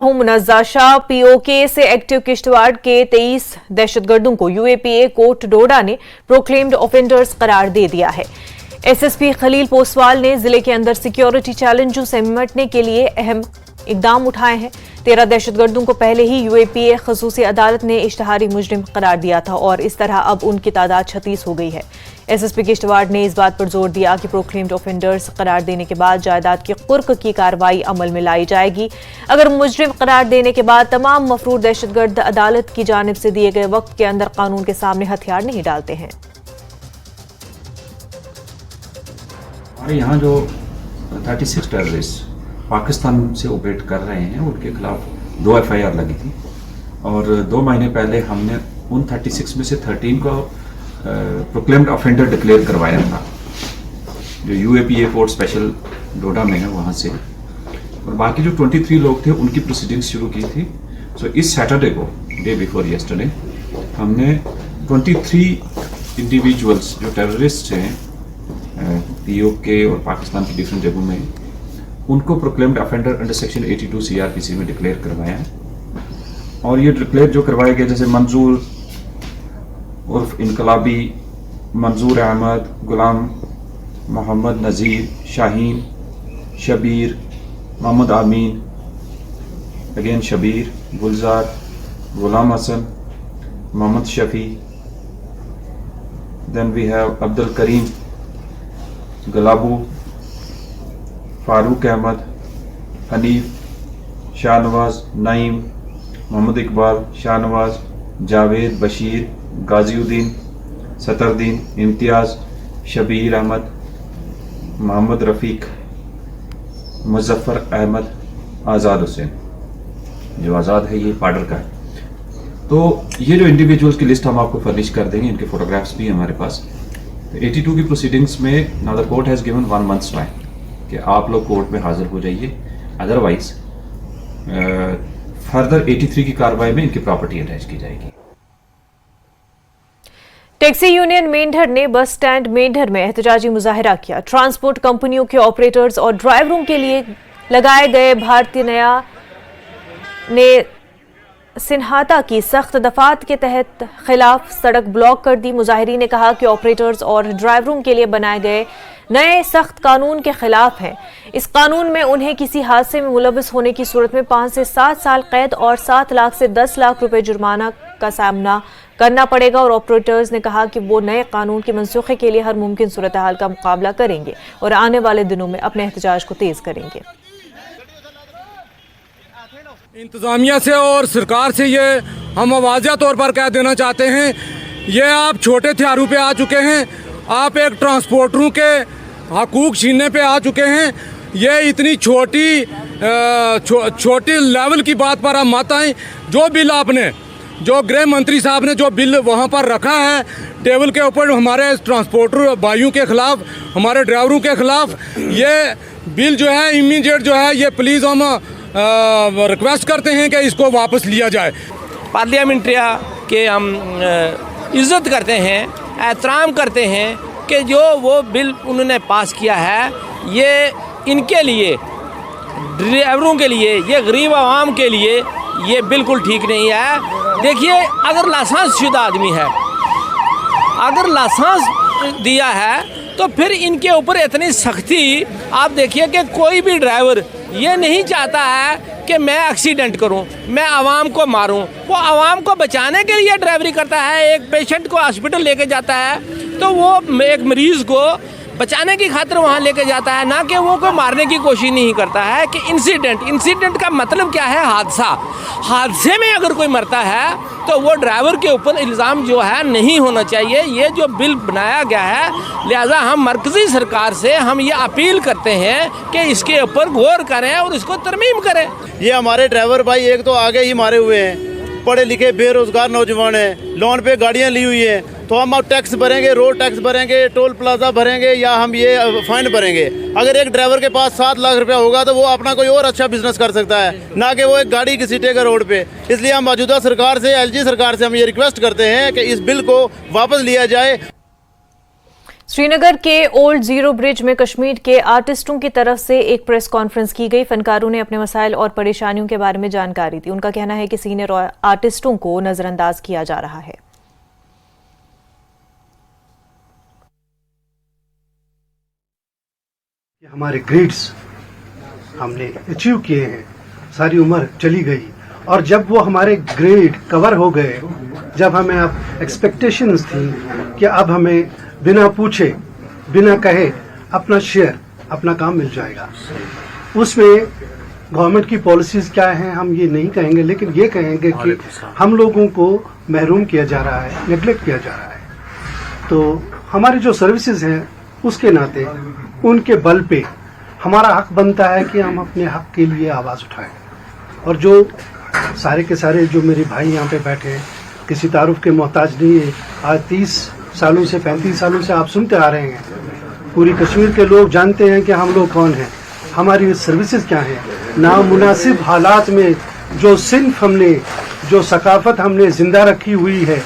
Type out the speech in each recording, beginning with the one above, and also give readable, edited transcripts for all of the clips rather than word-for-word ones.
मुनज़्ज़ाशा PoK से active Kishtwar के 23 दहशतगर्दों को यूएपीए कोर्ट डोडा ने प्रोक्लेम्ड ऑफेंडर्स करार दे दिया है। एसएसपी खलील पोसवाल ने जिले के अंदर सिक्योरिटी चैलेंजों से निपटने के लिए अहम इकदाम उठाए हैं। 13 दहशतगर्दों को पहले ही यूएपीए खसूसी अदालत ने इश्तिहारी मुजरिम करार दिया था और इस तरह अब उनकी तादाद 36 हो गई है। एसएसपी किश्तवाड़ ने इस बात पर जोर दिया कि प्रोक्लेम्ड ऑफेंडर्स करार देने के बाद जायदाद की कुर्क की कार्रवाई अमल में लाई जाएगी। अगर मुजरिम करार देने के बाद तमाम मफरूर दहशतगर्द अदालत की जानिब से दिए गए वक्त के अंदर कानून के सामने हथियार नहीं डालते हैं। हमारे यहाँ जो 36 टेररिस्ट पाकिस्तान से ऑपरेट कर रहे हैं उनके खिलाफ 2 एफआईआर लगी थी और 2 महीने पहले हमने उन 36 में से 13 को प्रोक्लेम्ड ऑफेंडर डिक्लेयर करवाया था, जो यूएपीए कोर्ट स्पेशल डोडा में है वहाँ से, और बाकी जो 23 लोग थे उनकी प्रोसीडिंग्स शुरू की थी। सो इस सैटरडे को, डे बिफोर यस्टरडे, हमने 23 इंडिविजुअल्स जो टेररिस्ट हैं पीओके और पाकिस्तान की डिफरेंट जगहों में, उनको proclaimed offender under section 82 CrPC में डिक्लेयर करवाया है। और ये डिक्लेयर जो करवाए गए, जैसे मंजूर उर्फ इनकलाबी, मंजूर अहमद, गुलाम मोहम्मद नज़ीर, Shaheen, Shabir, Mohammad Amin, again Shabir, Gulzar, Ghulam Hassan, Mohammad Shafi, then we have Abdul Karim, Galabu, Farooq Ahmad, Hanif, Shahnawaz, Naeem, Mohammad Iqbal, Shahnawaz, Javed, Bashir, Ghaziuddin, Satardin, Imtiaz, Shabir Ahmad, Mohammad Rafiq, Muzaffar Ahmad, Azad Hussain. जो आज़ाद है ये पाडर का है। तो ये जो इंडिविजुअल्स की लिस्ट हम आपको फर्निश कर देंगे, इनके फोटोग्राफ्स भी हमारे पास। 82 की प्रोसीडिंग्स में now the court has given 1 months time कि आप लोग कोर्ट में हाजिर हो जाइए, अदरवाइज फर्दर 83 की कार्रवाई में इनकी प्रॉपर्टी अटैच की जाएगी। टैक्सी यूनियन मेंढर ने बस स्टैंड मेंढर में एहतजाजी मुजाहिरा किया। ट्रांसपोर्ट कंपनियों के ऑपरेटर्स और ड्राइवरों के लिए लगाए गए भारतीय नया ने सिन्हाता की सख्त दफात के तहत खिलाफ सड़क ब्लॉक कर दी। मुजाहिरीन ने कहा कि ऑपरेटर्स और ड्राइवरों के लिए बनाए गए नए सख्त कानून के खिलाफ हैं। इस कानून में उन्हें किसी हादसे में मुलविस होने की सूरत में 5 से 7 साल कैद और 7 लाख से 10 लाख रुपए जुर्माना का सामना करना पड़ेगा। और ऑपरेटर्स ने कहा कि वो नए कानून के मनसूखे के लिए हर मुमकिन सूरत हाल का मुकाबला करेंगे और आने वाले दिनों में अपने एहतजाज को तेज करेंगे। इंतजामिया से और सरकार से ये हम वाज़ेह तौर पर कह देना चाहते हैं, ये आप छोटे हथियारों पे आ चुके हैं, आप एक ट्रांसपोर्टरों के हकूक छीनने पे आ चुके हैं। ये इतनी छोटी लेवल की बात पर आप मत आएँ। जो बिल आपने, जो गृह मंत्री साहब ने जो बिल वहाँ पर रखा है टेबल के ऊपर हमारे ट्रांसपोर्टर भाइयों के खिलाफ, हमारे ड्राइवरों के खिलाफ, ये बिल जो है इमीडिएट जो है ये प्लीज़ हम रिक्वेस्ट करते हैं कि इसको वापस लिया जाए। पार्लियामेंट्रिया के हम इज़्ज़त करते हैं, एहतराम करते हैं कि जो वो बिल उन्होंने पास किया है ये इनके लिए, ड्राइवरों के लिए, ये गरीब आवाम के लिए ये बिल्कुल ठीक नहीं है। देखिए, अगर लाइसेंस शुदा आदमी है, अगर लाइसेंस दिया है तो फिर इनके ऊपर इतनी सख्ती, आप देखिए कि कोई भी ड्राइवर ये नहीं चाहता है कि मैं एक्सीडेंट करूं, मैं आवाम को मारूं। वो आवाम को बचाने के लिए ड्राइवरी करता है। एक पेशेंट को हॉस्पिटल लेके जाता है तो वो एक मरीज़ को बचाने की खातिर वहाँ लेके जाता है, ना कि वो कोई मारने की कोशिश नहीं करता है। कि इंसिडेंट का मतलब क्या है? हादसा। हादसे में अगर कोई मरता है तो वो ड्राइवर के ऊपर इल्ज़ाम जो है नहीं होना चाहिए। ये जो बिल बनाया गया है, लिहाजा हम मरकज़ी सरकार से हम ये अपील करते हैं कि इसके ऊपर गौर करें और इसको तरमीम करें। ये हमारे ड्राइवर भाई एक तो आगे ही मारे हुए हैं, पढ़े लिखे बेरोज़गार नौजवान हैं, लोन पे गाड़ियाँ ली हुई हैं, तो हम अब टैक्स भरेंगे, रोड टैक्स भरेंगे, टोल प्लाजा भरेंगे या हम ये फाइन भरेंगे। अगर एक ड्राइवर के पास 7 लाख रुपया होगा तो वो अपना कोई और अच्छा बिजनेस कर सकता है, ना कि वो एक गाड़ी घसीटेगा रोड पे। इसलिए हम मौजूदा सरकार से, एलजी सरकार से हम ये रिक्वेस्ट करते हैं कि इस बिल को वापस लिया जाए। श्रीनगर के ओल्ड जीरो ब्रिज में कश्मीर के आर्टिस्टों की तरफ से एक प्रेस कॉन्फ्रेंस की गई। फनकारों ने अपने मसाइल और परेशानियों के बारे में जानकारी दी। उनका कहना है कि सीनियर आर्टिस्टों को नजरअंदाज किया जा रहा है। हमारे ग्रेड्स हमने अचीव किए हैं, सारी उम्र चली गई और जब वो हमारे ग्रेड कवर हो गए, जब हमें अब एक्सपेक्टेशंस थी कि अब हमें बिना पूछे बिना कहे अपना शेयर अपना काम मिल जाएगा, उसमें गवर्नमेंट की पॉलिसीज क्या हैं हम ये नहीं कहेंगे, लेकिन ये कहेंगे कि हम लोगों को महरूम किया जा रहा है, नेग्लेक्ट किया जा रहा है। तो हमारी जो सर्विसेज हैं उसके नाते उनके बल पे हमारा हक बनता है कि हम अपने हक के लिए आवाज़ उठाएं। और जो सारे के सारे जो मेरे भाई यहाँ पे बैठे हैं किसी तारुफ के मोहताज नहीं है। आज 30 सालों से 35 सालों से आप सुनते आ रहे हैं, पूरी कश्मीर के लोग जानते हैं कि हम लोग कौन हैं, हमारी सर्विसेज क्या हैं। नामुनासिब हालात में जो सिन्फ हमने, जो सकाफत हमने जिंदा रखी हुई है,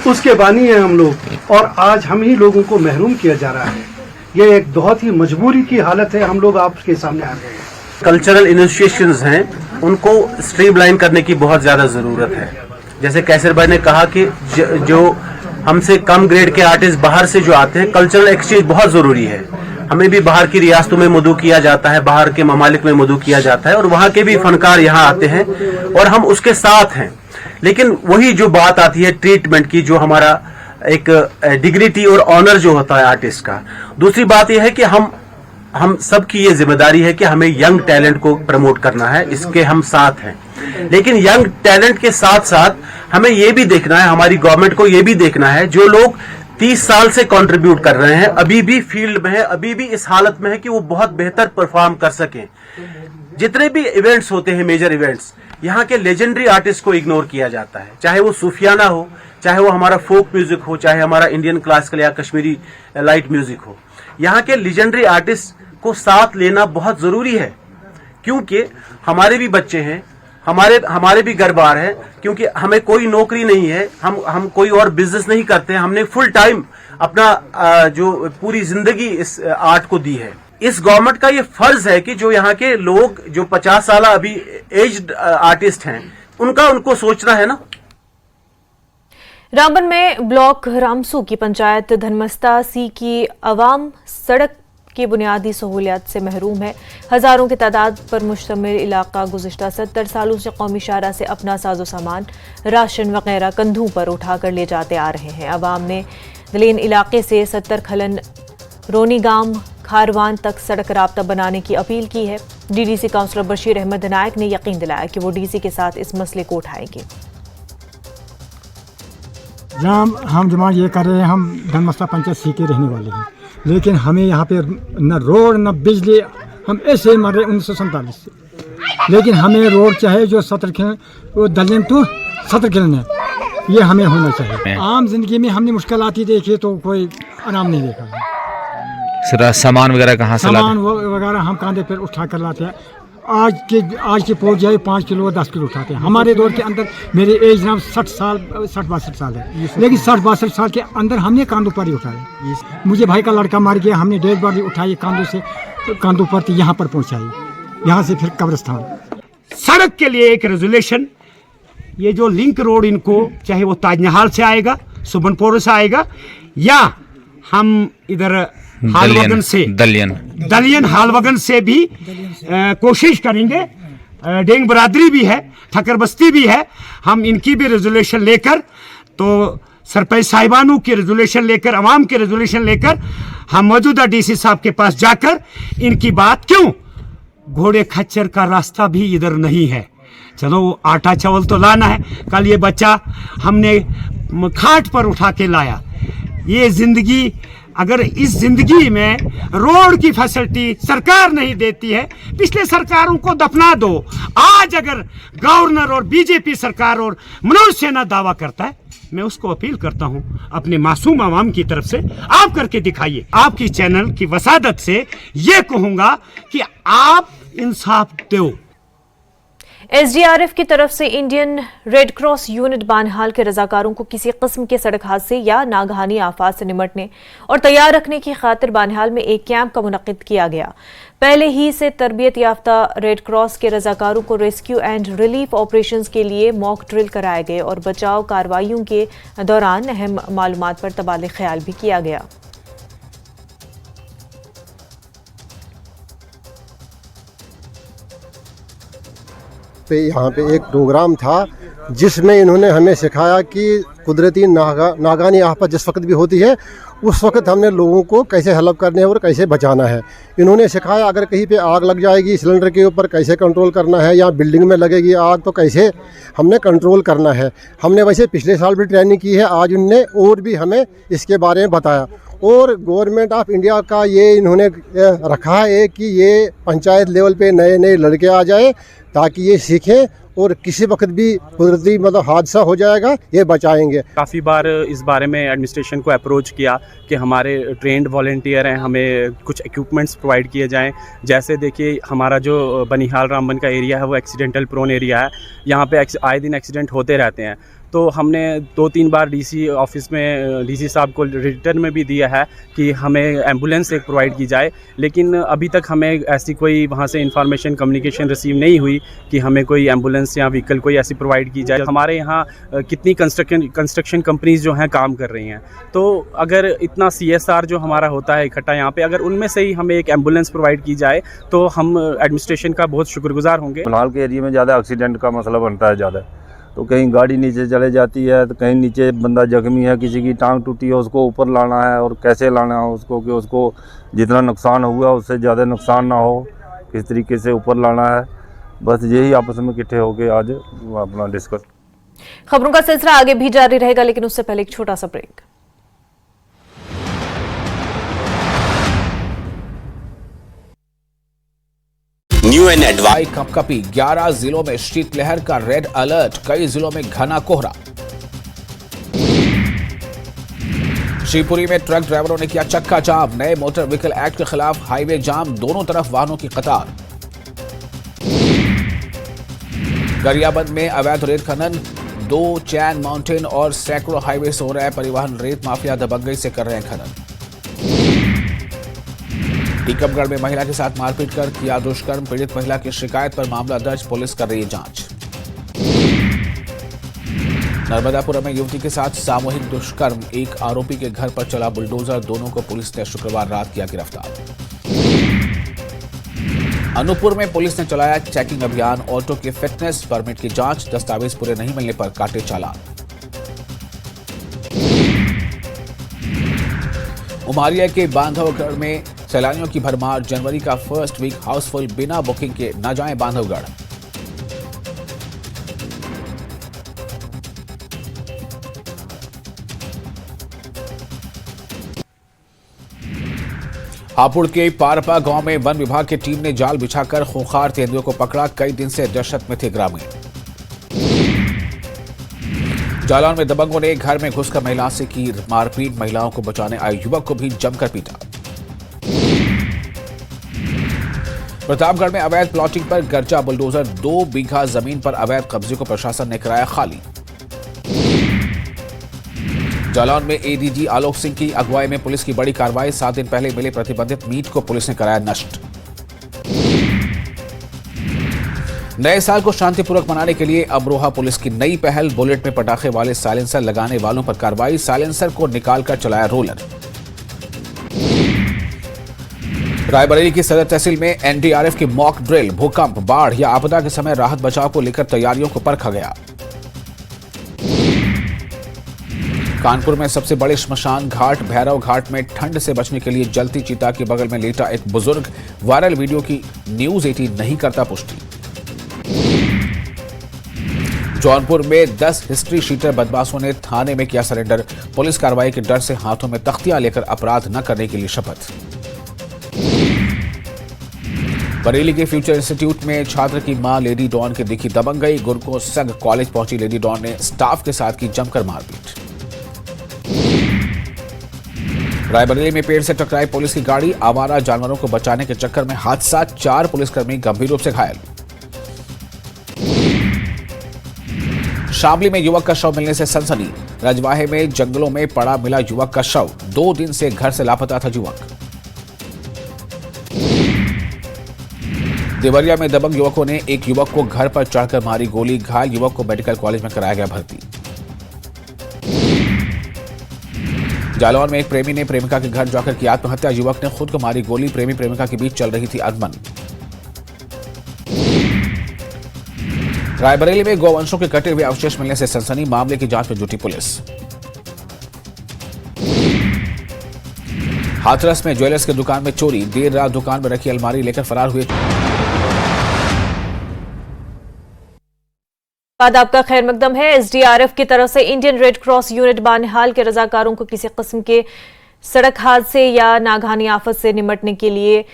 उसके बानी हैं हम लोग, और आज हम ही लोगों को महरूम किया जा रहा है। ये एक बहुत ही मजबूरी की हालत है, हम लोग आपके सामने आ गए हैं। कल्चरल इंस्टीट्यूशंस हैं उनको स्ट्रीमलाइन करने की बहुत ज्यादा जरूरत है। जैसे कैसर भाई ने कहा कि जो हमसे कम ग्रेड के आर्टिस्ट बाहर से जो आते हैं, कल्चरल एक्सचेंज बहुत जरूरी है। हमें भी बाहर की रियासतों में मदऊ किया जाता है, बाहर के ममालिक में मदऊ किया जाता है और वहां के भी फनकार यहाँ आते हैं और हम उसके साथ हैं। लेकिन वही जो बात आती है ट्रीटमेंट की, जो हमारा एक डिग्निटी और ऑनर जो होता है आर्टिस्ट का। दूसरी बात यह है कि हम सबकी ये जिम्मेदारी है कि हमें यंग टैलेंट को प्रमोट करना है, इसके हम साथ हैं। लेकिन यंग टैलेंट के साथ साथ हमें ये भी देखना है, हमारी गवर्नमेंट को ये भी देखना है, जो लोग 30 साल से कंट्रीब्यूट कर रहे हैं, अभी भी फील्ड में है, अभी भी इस हालत में है कि वो बहुत बेहतर परफॉर्म कर सकें। जितने भी इवेंट्स होते हैं, मेजर इवेंट्स, यहाँ के लेजेंडरी आर्टिस्ट को इग्नोर किया जाता है, चाहे वो सूफियाना हो, चाहे वो हमारा फोक म्यूजिक हो, चाहे हमारा इंडियन क्लासिकल या कश्मीरी लाइट म्यूजिक हो। यहाँ के लेजेंडरी आर्टिस्ट को साथ लेना बहुत जरूरी है, क्योंकि हमारे भी बच्चे हैं, हमारे भी घर बार है, क्योंकि हमें कोई नौकरी नहीं है, हम कोई और बिजनेस नहीं करते हैं। हमने फुल टाइम अपना जो पूरी जिंदगी इस आर्ट को दी है। इस गवर्नमेंट का ये फर्ज है कि जो यहाँ के लोग जो 50 साल अभी एज्ड आर्टिस्ट हैं, उनको सोचना है ना। रामबन में ब्लॉक रामसू की पंचायत धनमस्ता सी की आवाम सड़क की बुनियादी सहूलियात से महरूम है। हजारों की तादाद पर मुश्तमिल इलाका गुज़िश्ता 70 सालों से कौमी शाहरा से अपना साजो सामान, राशन वगैरह कंधों पर उठाकर ले जाते आ रहे हैं। अवाम ने दलीन इलाके से 70 खलन रोनीगाम खारवान तक सड़क राब्ता बनाने की अपील की है। डीडीसी काउंसलर बशीर अहमद नायक ने यकीन दिलाया कि वो डीसी के साथ इस मसले को उठाएंगे। हम जमा ये कर रहे हैं, हम धनमस्ता पंचायत सी के रहने वाले हैं, लेकिन हमें यहाँ पे न रोड न बिजली, हम ऐसे मर रहे 1947 से। लेकिन हमें रोड चाहे जो 70 किलोमीटर, वो दलियन टू 70 किलोमीटर, ये हमें होना चाहिए। आम जिंदगी में हमने मुश्किल आती देखी तो कोई आराम नहीं देखा। सर सामान वगैरह कहाँ से लाते? सामान वगैरह हम कांधे पर उठा कर लाते हैं। आज के पहुँच जाए 5 किलो 10 किलो उठाते हैं। हमारे दौर के अंदर मेरी एज जनाब 60-62 साल है, लेकिन 60-62 साल के अंदर हमने कांधों पर ही उठाया। मुझे भाई का लड़का मार गया, हमने 1.5 बार उठाई कांधों पर, यहाँ पर पहुँचाई, यहाँ से फिर कब्रिस्तान। सड़क के लिए एक रेजुलेशन, ये जो लिंक रोड इनको चाहे वो ताजमहल से आएगा, सुबनपुर से आएगा, या हम इधर हालवगन से दलियन हालवगन से भी कोशिश करेंगे। डेंग बरादरी भी है, ठक्कर बस्ती भी है, हम इनकी भी रेजुलेशन लेकर, तो सरपंच साहिबानों की रेजुलेशन लेकर, अवाम की रेजुलेशन लेकर हम मौजूदा डीसी साहब के पास जाकर इनकी बात, क्यों घोड़े खच्चर का रास्ता भी इधर नहीं है। चलो आटा चावल तो लाना है, कल ये बच्चा हमने खाट पर उठा के लाया। ये जिंदगी, अगर इस जिंदगी में रोड की फैसिलिटी सरकार नहीं देती है, पिछले सरकारों को दफना दो। आज अगर गवर्नर और बीजेपी सरकार और मनोज सिन्हा दावा करता है, मैं उसको अपील करता हूं अपने मासूम आवाम की तरफ से, आप करके दिखाइए। आपकी चैनल की वसादत से ये कहूंगा कि आप इंसाफ दो। एसडीआरएफ की तरफ से इंडियन रेड क्रॉस यूनिट बानहाल के रजाकारों को किसी किस्म के सड़क हादसे या नागहानी आफात से निपटने और तैयार रखने की खातिर बानहाल में एक कैंप का मुनक्किद किया गया। पहले ही से तरबियत याफ्ता रेड क्रॉस के रजाकारों को रेस्क्यू एंड रिलीफ ऑपरेशंस के लिए मॉक ड्रिल कराए गए और बचाव कार्रवाइयों के दौरान अहम मालूमात पर तबादला ख्याल भी किया गया। यहाँ पे एक प्रोग्राम था जिसमें इन्होंने हमें सिखाया कि कुदरती नागानी आफत जिस वक्त भी होती है उस वक्त हमने लोगों को कैसे हेल्प करने है और कैसे बचाना है। इन्होंने सिखाया अगर कहीं पे आग लग जाएगी सिलेंडर के ऊपर कैसे कंट्रोल करना है, या बिल्डिंग में लगेगी आग तो कैसे हमने कंट्रोल करना है। हमने वैसे पिछले साल भी ट्रेनिंग की है, आज उनने और भी हमें इसके बारे में बताया। और गवर्नमेंट ऑफ इंडिया का ये इन्होंने रखा है कि ये पंचायत लेवल पे नए नए लड़के आ जाए ताकि ये सीखें और किसी वक्त भी कुदरती हादसा हो जाएगा ये बचाएंगे। काफ़ी बार इस बारे में एडमिनिस्ट्रेशन को अप्रोच किया कि हमारे ट्रेंड वॉलंटियर हैं, हमें कुछ इक्विपमेंट्स प्रोवाइड किए जाएं। जैसे देखिए हमारा जो बनिहाल रामबन का एरिया है वो एक्सीडेंटल प्रोन एरिया है, यहाँ पे आए दिन एक्सीडेंट होते रहते हैं। तो हमने 2-3 बार डीसी ऑफिस में डीसी साहब को रिटर्न में भी दिया है कि हमें एम्बुलेंस एक प्रोवाइड की जाए, लेकिन अभी तक हमें ऐसी कोई वहाँ से इंफॉर्मेशन कम्युनिकेशन रिसीव नहीं हुई कि हमें कोई एम्बुलेंस या व्हीकल कोई ऐसी प्रोवाइड की जाए। हमारे यहाँ कितनी कंस्ट्रक्शन कंपनीज जो हैं काम कर रही हैं, तो अगर इतना CSR जो हमारा होता है इकट्ठा यहाँ पे, अगर उनमें से ही हमें एक एम्बुलेंस प्रोवाइड की जाए तो हम एडमिनिस्ट्रेशन का बहुत शुक्रगुजार होंगे। बनिहाल के एरिया में ज़्यादा एक्सीडेंट का मसला बनता है ज़्यादा, तो कहीं गाड़ी नीचे चले जाती है, तो कहीं नीचे बंदा जख्मी है, किसी की टांग टूटी है, उसको ऊपर लाना है और कैसे लाना है उसको कि उसको जितना नुकसान हुआ उससे ज़्यादा नुकसान ना हो, किस तरीके से ऊपर लाना है। बस यही आपस में इकट्ठे होके आज अपना डिस्कस। खबरों का सिलसिला आगे भी जारी रहेगा, लेकिन उससे पहले एक छोटा सा ब्रेक। न्यू एंड एडवाइस कपकपी 11 जिलों में शीतलहर का रेड अलर्ट, कई जिलों में घना कोहरा। शिवपुरी में ट्रक ड्राइवरों ने किया चक्का जाम, नए मोटर व्हीकल एक्ट के खिलाफ हाईवे जाम, दोनों तरफ वाहनों की कतार। गरियाबंद में अवैध रेत खनन, 2 चैन माउंटेन और सैकड़ों हाईवे से हो रहा है परिवहन, रेत माफिया दबंगई से कर रहे हैं खनन। टीकमगढ़ में महिला के साथ मारपीट कर किया दुष्कर्म, पीड़ित महिला की शिकायत पर मामला दर्ज, पुलिस कर रही है जांच। नर्मदापुरम में युवती के साथ सामूहिक दुष्कर्म, एक आरोपी के घर पर चला बुलडोजर, दोनों को पुलिस ने शुक्रवार रात किया गिरफ्तार। अनूपपुर में पुलिस ने चलाया चेकिंग अभियान, ऑटो के फिटनेस परमिट की जांच, दस्तावेज पूरे नहीं मिलने पर काटे चालान। उमारिया के बांधवगढ़ में सैलानियों की भरमार, जनवरी का फर्स्ट वीक हाउसफुल, बिना बुकिंग के न जाएं बांधवगढ़। हापुड़ के पारपा गांव में वन विभाग की टीम ने जाल बिछाकर खूंखार तेंदुओं को पकड़ा, कई दिन से दहशत में थे ग्रामीण। जालौन में दबंगों ने घर में घुसकर महिला से की मारपीट, महिलाओं को बचाने आए युवक को भी जमकर पीटा। प्रतापगढ़ में अवैध प्लॉटिंग पर गर्जा बुलडोजर, 2 बीघा जमीन पर अवैध कब्जे को प्रशासन ने कराया खाली। जालौन में एडीजी आलोक सिंह की अगुवाई में पुलिस की बड़ी कार्रवाई, 7 दिन पहले मिले प्रतिबंधित मीट को पुलिस ने कराया नष्ट। नए साल को शांतिपूर्वक मनाने के लिए अमरोहा पुलिस की नई पहल, बुलेट में पटाखे वाले साइलेंसर लगाने वालों पर कार्रवाई, साइलेंसर को निकालकर चलाया रोलर। रायबरेली की सदर तहसील में एनडीआरएफ की मॉक ड्रिल, भूकंप, बाढ़ या आपदा के समय राहत बचाव को लेकर तैयारियों को परखा गया। कानपुर में सबसे बड़े श्मशान घाट भैरव घाट में ठंड से बचने के लिए जलती चिता के बगल में लेटा एक बुजुर्ग, वायरल वीडियो की न्यूज 18 नहीं करता पुष्टि। जौनपुर में 10 हिस्ट्री शीटर बदमाशों ने थाने में किया सरेंडर, पुलिस कार्रवाई के डर से हाथों में तख्तियां लेकर अपराध न करने के लिए शपथ। बरेली के फ्यूचर इंस्टीट्यूट में छात्र की मां लेडी डॉन के दिखी दबंगई, गुरको संघ कॉलेज पहुंची लेडी डॉन ने स्टाफ के साथ की जमकर मारपीट। रायबरेली में पेड़ से टकराई पुलिस की गाड़ी, आवारा जानवरों को बचाने के चक्कर में हादसा, 4 पुलिसकर्मी गंभीर रूप से घायल। शामली में युवक का शव मिलने से सनसनी। रजवाहे में जंगलों में पड़ा मिला युवक का शव। 2 दिन से घर से लापता था युवक। देवरिया में दबंग युवकों ने एक युवक को घर पर चढ़कर मारी गोली। घायल युवक को मेडिकल कॉलेज में कराया गया भर्ती। जालौर में एक प्रेमी ने प्रेमिका के घर जाकर की आत्महत्या। युवक ने खुद को मारी गोली। प्रेमी प्रेमिका के बीच चल रही थी अनबन। रायबरेली में गौवंशों के कटे हुए अवशेष मिलने से सनसनी। मामले की जांच में जुटी पुलिस। हाथरस में ज्वेलर्स की दुकान में चोरी। देर रात दुकान में रखी अलमारी लेकर फरार हुए। बाद आपका खैर मकदम है। एसडीआरएफ की तरफ से Indian red cross unit Banihal के रजाकारों को किसी किस्म के सड़क हादसे या नागहानी आफत से निपटने के लिए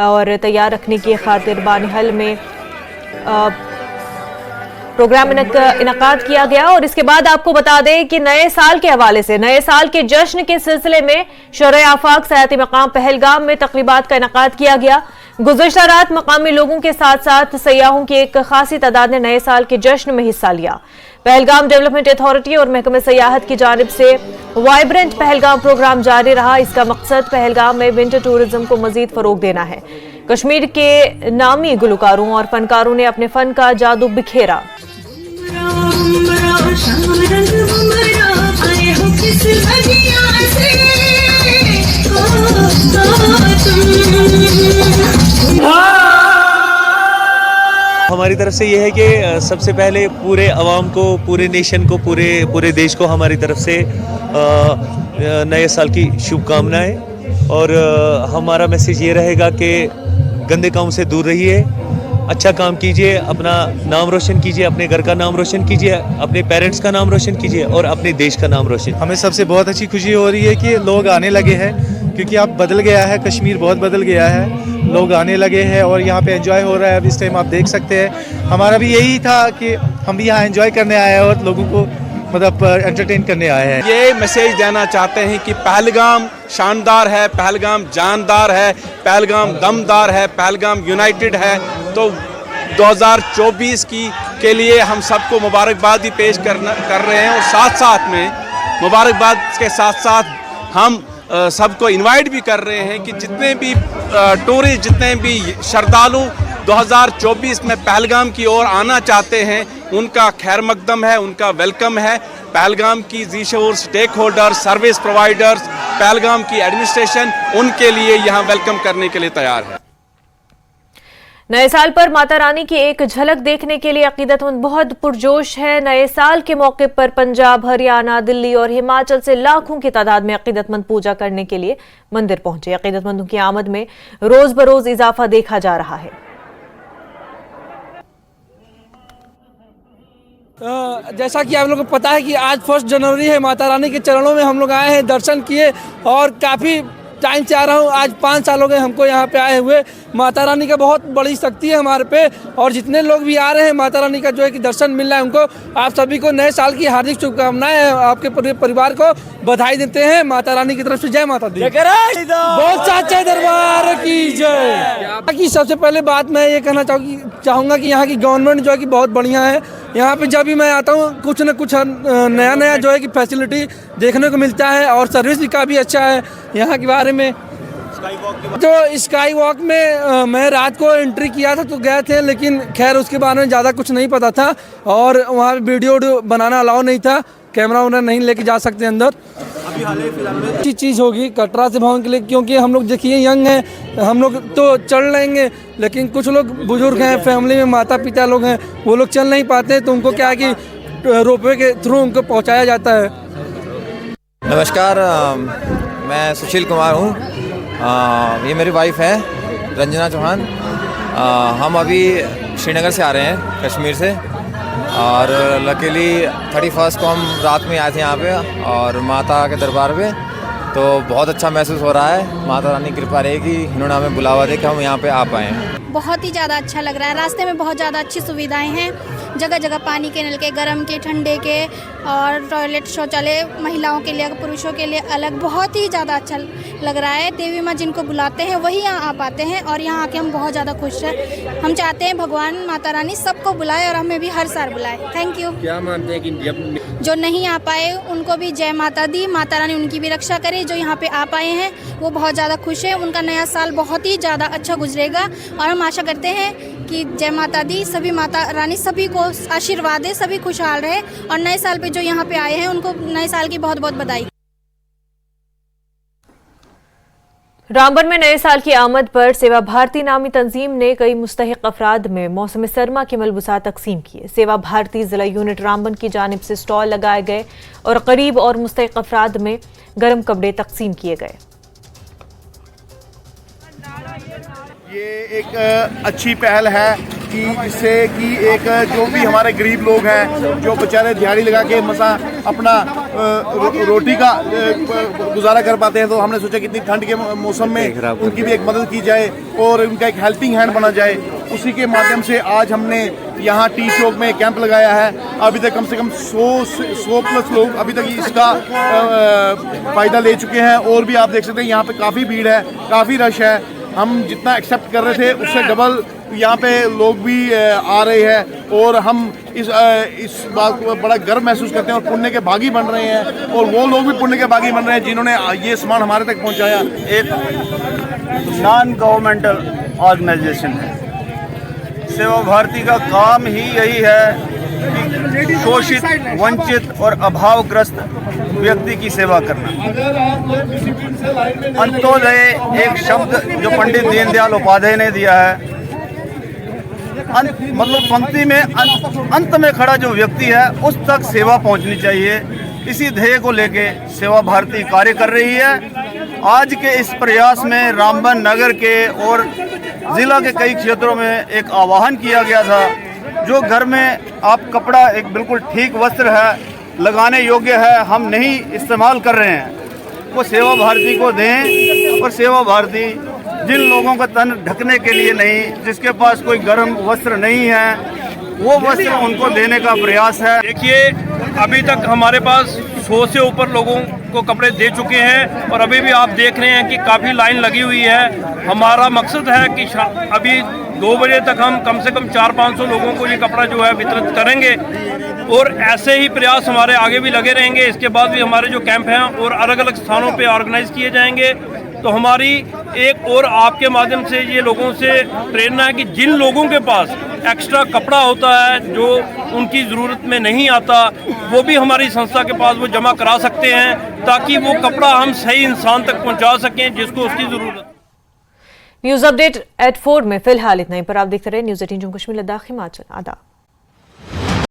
और तैयार रखने की खातिर बानिहाल में प्रोग्राम इनकाद किया गया। और इसके बाद आपको बता दें कि नए साल के हवाले से नए साल के जश्न के सिलसिले में शोरे आफाक सयाती मकाम पहलगाम में तकरीबात का इनकाद किया गया। गुज़िश्ता रात मकामी लोगों के साथ साथ सयाहों की एक खासी तादाद ने नए साल के जश्न में हिस्सा लिया। पहलगाम डेवलपमेंट अथॉरिटी और महकमे सयाहत की जानिब से वाइब्रेंट पहलगाम प्रोग्राम जारी रहा। इसका मकसद पहलगाम में विंटर टूरिज्म को मजीद फरोग देना है। कश्मीर के नामी गुलकारों और फनकारों ने अपने फन का जादू बिखेरा। हमारी तरफ से ये है कि सबसे पहले पूरे अवाम को, पूरे नेशन को, पूरे देश को हमारी तरफ से नए साल की शुभकामनाएं। और हमारा मैसेज ये रहेगा कि गंदे काम से दूर रहिए, अच्छा काम कीजिए, अपना नाम रोशन कीजिए, अपने घर का नाम रोशन कीजिए, अपने पेरेंट्स का नाम रोशन कीजिए और अपने देश का नाम रोशन। हमें सबसे बहुत अच्छी खुशी हो रही है कि लोग आने लगे हैं, क्योंकि अब बदल गया है, कश्मीर बहुत बदल गया है। लोग आने लगे हैं और यहाँ पे एंजॉय हो रहा है। अब इस टाइम आप देख सकते हैं, हमारा भी यही था कि हम भी यहाँ एंजॉय करने आए हैं और लोगों को मतलब एंटरटेन करने आए हैं। ये मैसेज देना चाहते हैं कि पहलगाम शानदार है, पहलगाम जानदार है, पहलगाम दमदार है, पहलगाम यूनाइटेड है। तो 2024 के लिए हम सबको मुबारकबाद भी पेश कर रहे हैं और साथ साथ में मुबारकबाद के साथ साथ हम सबको इनवाइट भी कर रहे हैं कि जितने भी टूरिस्ट, जितने भी श्रद्धालु 2024 में पहलगाम की ओर आना चाहते हैं, उनका खैर मकदम है, उनका वेलकम है। पहलगाम की ज़ीशोर stakeholder, service providers, Pahalgam की एडमिनिस्ट्रेशन उनके लिए यहाँ वेलकम करने के लिए तैयार है। नए साल पर माता रानी की एक झलक देखने के लिए अकीदतमंद बहुत पुरजोश है। नए साल के मौके पर पंजाब, हरियाणा, दिल्ली और हिमाचल से लाखों की तादाद में अकीदतमंद पूजा करने के लिए मंदिर पहुंचे। अकीदतमंदों की आमद में रोज बरोज इजाफा देखा जा रहा है। जैसा कि आप लोगों को पता है कि आज 1 जनवरी है, माता रानी के चरणों में हम लोग आए हैं, दर्शन किए और काफ़ी टाइम से आ रहा हूँ। आज 5 साल हो गए हमको यहाँ पे आए हुए। माता रानी का बहुत बड़ी शक्ति है हमारे पे और जितने लोग भी आ रहे हैं माता रानी का जो है कि दर्शन मिल रहा है उनको। आप सभी को नए साल की हार्दिक शुभकामनाएं। आपके पूरे परिवार को बधाई देते हैं माता रानी की तरफ से। जय माता दी। बहुत सच्चे दरबार की जय। बाकी सबसे पहले बात मैं ये कहना चाहूँगा कि यहाँ की गवर्नमेंट जो है कि बहुत बढ़िया है। यहाँ पे जब भी मैं आता हूँ कुछ न कुछ नया नया जो है कि फैसिलिटी देखने को मिलता है और सर्विस भी काफ़ी अच्छा है यहाँ के बारे में। तो स्काई वॉक में मैं रात को एंट्री किया था तो गए थे, लेकिन खैर उसके बारे में ज़्यादा कुछ नहीं पता था और वहाँ पे वीडियो बनाना अलाउ नहीं था, कैमरा वगैरह नहीं लेके जा सकते अंदर। अभी हाल फिलहाल में अच्छी चीज़ होगी कटरा से भवन के लिए, क्योंकि हम लोग देखिए यंग हैं, हम लोग तो चढ़ लेंगे, लेकिन कुछ लोग बुजुर्ग हैं, फैमिली में माता पिता लोग हैं, वो लोग चल नहीं पाते, तो उनको क्या है कि रोपवे के थ्रू उनको पहुँचाया जाता है। नमस्कार, मैं सुशील कुमार हूँ। ये मेरी वाइफ है रंजना चौहान। हम अभी श्रीनगर से आ रहे हैं, कश्मीर से, और लकीली 31 को हम रात में आए थे यहाँ पे और माता के दरबार पे, तो बहुत अच्छा महसूस हो रहा है। माता रानी की कृपा रहेगी, इन्होंने हमें बुलावा दे कि हम यहाँ पे आ पाए हैं। बहुत ही ज़्यादा अच्छा लग रहा है। रास्ते में बहुत ज़्यादा अच्छी सुविधाएं हैं, जगह जगह पानी के नल के, गर्म के, ठंडे के, और टॉयलेट शौचालय महिलाओं के लिए, पुरुषों के लिए अलग, बहुत ही ज़्यादा अच्छा लग रहा है। देवी माँ जिनको बुलाते हैं वही यहाँ आ पाते हैं और यहाँ आके हम बहुत ज़्यादा खुश हैं। हम चाहते हैं भगवान माता रानी सबको बुलाए और हमें भी हर साल बुलाए। Thank you. क्या मानते हैं कि जो नहीं आ पाए उनको भी जय माता दी, माता रानी उनकी भी रक्षा करे। जो यहाँ पे आ पाए हैं वो बहुत ज़्यादा खुश है, उनका नया साल बहुत ही ज़्यादा अच्छा गुजरेगा और हम आशा करते हैं कि जय माता दी, सभी माता रानी सभी को आशीर्वाद दे, सभी खुशहाल रहे और नए साल पे जो यहाँ पे आए हैं उनको नए साल की बहुत बहुत बधाई। रामबन में नए साल की आमद पर सेवा भारती नामी तंजीम ने कई मुस्तहिक अफराद में मौसम सरमा के मलबूसा तकसीम किए। सेवा भारती जिला यूनिट रामबन की जानिब से स्टॉल लगाए गए और गरीब और मुस्तहिक अफराद में गर्म कपड़े तकसीम किए गए। ये एक अच्छी पहल है कि इससे कि एक जो भी हमारे गरीब लोग हैं जो बेचारे दिहाड़ी लगा के मसा अपना रोटी का गुजारा कर पाते हैं, तो हमने सोचा कि इतनी ठंड के मौसम में उनकी भी एक मदद की जाए और उनका एक हेल्पिंग हैंड बना जाए। उसी के माध्यम से आज हमने यहाँ टी चौक में कैंप लगाया है। अभी तक कम से कम 100 प्लस लोग अभी तक इसका फ़ायदा ले चुके हैं और भी आप देख सकते हैं यहाँ पे काफ़ी भीड़ है, काफ़ी रश है। हम जितना एक्सेप्ट कर रहे थे उससे डबल यहाँ पे लोग भी आ रहे हैं और हम इस बात को बड़ा गर्व महसूस करते हैं और पुण्य के भागी बन रहे हैं और वो लोग भी पुण्य के भागी बन रहे हैं जिन्होंने ये सामान हमारे तक पहुँचाया। एक नॉन गवर्नमेंटल ऑर्गेनाइजेशन है, सेवा भारती का काम ही यही है कि शोषित, वंचित और अभावग्रस्त व्यक्ति की सेवा करना। अंत्योदय एक शब्द जो पंडित दीनदयाल उपाध्याय ने दिया है, मतलब पंक्ति में अंत में खड़ा जो व्यक्ति है उस तक सेवा पहुंचनी चाहिए। इसी ध्येय को लेके सेवा भारती कार्य कर रही है। आज के इस प्रयास में रामबन नगर के और जिला के कई क्षेत्रों में एक आह्वान किया गया था, जो घर में आप कपड़ा एक बिल्कुल ठीक वस्त्र है, लगाने योग्य है, हम नहीं इस्तेमाल कर रहे हैं, वो सेवा भारती को दें। और सेवा भारती जिन लोगों का तन ढकने के लिए नहीं, जिसके पास कोई गर्म वस्त्र नहीं है, वो वस्त्र उनको देने का प्रयास है। देखिए, अभी तक हमारे पास 100 से ऊपर लोगों को कपड़े दे चुके हैं और अभी भी आप देख रहे हैं कि काफ़ी लाइन लगी हुई है। हमारा मकसद है कि अभी 2 बजे तक हम कम से कम 400-500 लोगों को ये कपड़ा जो है वितरित करेंगे और ऐसे ही प्रयास हमारे आगे भी लगे रहेंगे। इसके बाद भी हमारे जो कैंप हैं और अलग अलग स्थानों पे ऑर्गेनाइज किए जाएंगे। तो हमारी एक और आपके माध्यम से ये लोगों से प्रेरणा है कि जिन लोगों के पास एक्स्ट्रा कपड़ा होता है जो उनकी ज़रूरत में नहीं आता, वो भी हमारी संस्था के पास वो जमा करा सकते हैं ताकि वो कपड़ा हम सही इंसान तक पहुंचा सकें जिसको उसकी ज़रूरत। न्यूज़ अपडेट एट 4 में फिलहाल इतना ही, पर आप देखते रहे न्यूज़ 18 जम्मू कश्मीर लद्दाख हिमाचल। आदाब।